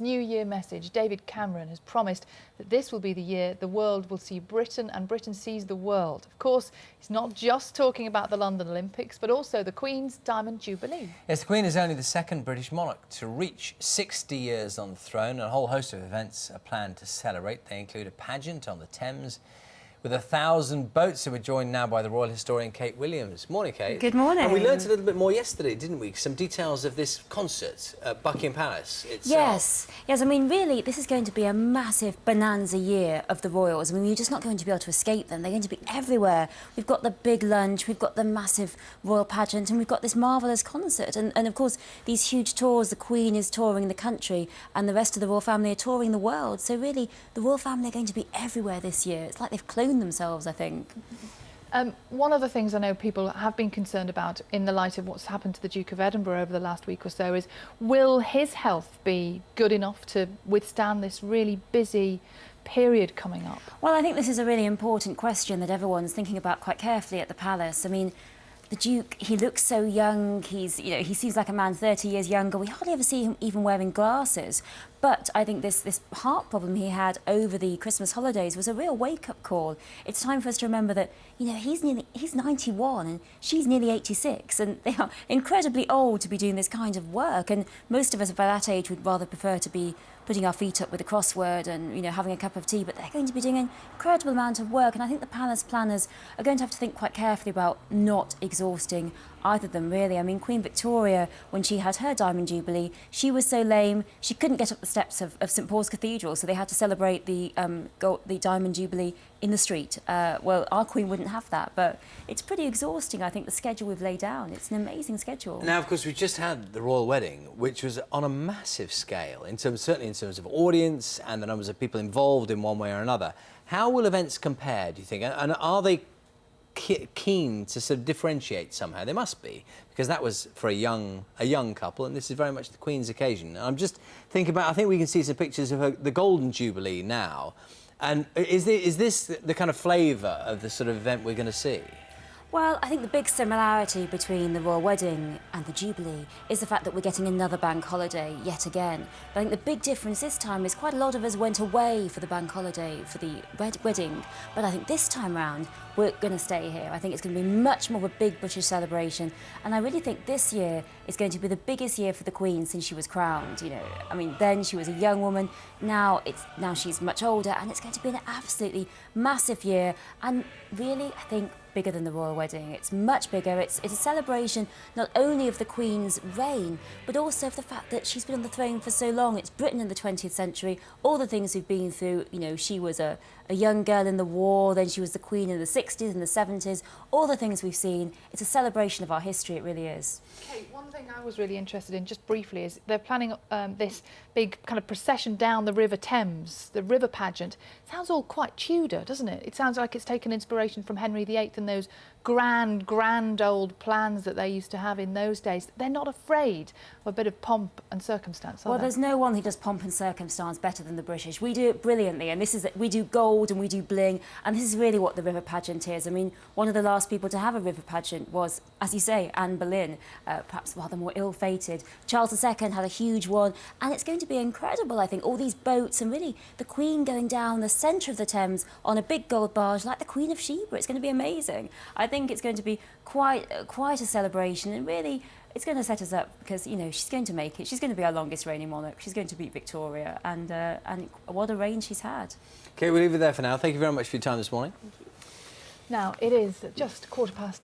New Year message, David Cameron has promised that this will be the year the world will see Britain and Britain sees the world. Of course, he's not just talking about the London Olympics, but also the Queen's Diamond Jubilee. Yes, the Queen is only the second British monarch to reach 60 years on the throne, and a whole host of events are planned to celebrate. They include a pageant on the Thames with 1,000 boats, and we're joined now by the royal historian Kate Williams. Morning, Kate. Good morning. And we learnt a little bit more yesterday, didn't we? Some details of this concert at Buckingham Palace itself. Yes. I mean, really, this is going to be a massive bonanza year of the royals. I mean, you're just not going to be able to escape them. They're going to be everywhere. We've got the big lunch, we've got the massive royal pageant, and we've got this marvellous concert. And of course, these huge tours, the Queen is touring the country, and the rest of the royal family are touring the world. So really, the royal family are going to be everywhere this year. It's like they've cloned themselves, I think. One of the things I know people have been concerned about in the light of what's happened to the Duke of Edinburgh over the last week or so is, will his health be good enough to withstand this really busy period coming up? Well, I think this is a really important question that everyone's thinking about quite carefully at the palace. I mean, the Duke, he looks so young. He seems like a man 30 years younger. We hardly ever see him even wearing glasses. But I think this heart problem he had over the Christmas holidays was a real wake-up call. It's time for us to remember that, he's 91 and she's nearly 86, and they are incredibly old to be doing this kind of work. And most of us by that age would rather prefer to be putting our feet up with a crossword and, having a cup of tea, but they're going to be doing an incredible amount of work. And I think the palace planners are going to have to think quite carefully about not exhausting either of them, really. I mean, Queen Victoria, when she had her Diamond Jubilee, she was so lame, she couldn't get up the steps of St Paul's Cathedral, so they had to celebrate the Diamond Jubilee in the street. Well, our Queen wouldn't have that, but it's pretty exhausting, I think, the schedule we've laid down. It's an amazing schedule. Now, of course, we just had the royal wedding, which was on a massive scale, certainly in terms of audience and the numbers of people involved in one way or another. How will events compare, do you think? And are they keen to sort of differentiate somehow? They must be, because that was for a young couple, and this is very much the Queen's occasion. And I'm just thinking about, I think we can see some pictures of the Golden Jubilee now. And is this the kind of flavour of the sort of event we're going to see? Well, I think the big similarity between the royal wedding and the Jubilee is the fact that we're getting another bank holiday yet again. But I think the big difference this time is quite a lot of us went away for the bank holiday, for the wedding. But I think this time round, we're going to stay here. I think it's going to be much more of a big British celebration. And I really think this year is going to be the biggest year for the Queen since she was crowned. I mean, then she was a young woman. Now she's much older, and it's going to be an absolutely massive year. And really, I think, bigger than the royal wedding. It's much bigger. It's a celebration not only of the Queen's reign, but also of the fact that she's been on the throne for so long. It's Britain in the 20th century, all the things we've been through. She was a young girl in the war, then she was the Queen in the 60s and the 70s, all the things we've seen. It's a celebration of our history, it really is. Kate, one thing I was really interested in, just briefly, is they're planning this big kind of procession down the River Thames, the River Pageant. Sounds all quite Tudor, doesn't it? It sounds like it's taken inspiration from Henry VIII and those grand old plans that they used to have in those days. They're not afraid of a bit of pomp and circumstance, are Well, they? there's no one who does pomp and circumstance better than the British. We do it brilliantly, and we do gold and we do bling, and this is really what the River Pageant is. I mean, one of the last people to have a River Pageant was, as you say, Anne Boleyn, perhaps rather more ill-fated. Charles II had a huge one, and it's going to be incredible, I think. All these boats, and really the Queen going down the centre of the Thames on a big gold barge like the Queen of Sheba. It's going to be amazing. I think it's going to be quite a celebration, and really it's going to set us up because, she's going to make it. She's going to be our longest reigning monarch. She's going to beat Victoria, and what a reign she's had. Okay, we'll leave it there for now. Thank you very much for your time this morning. Now, it is just 1:15.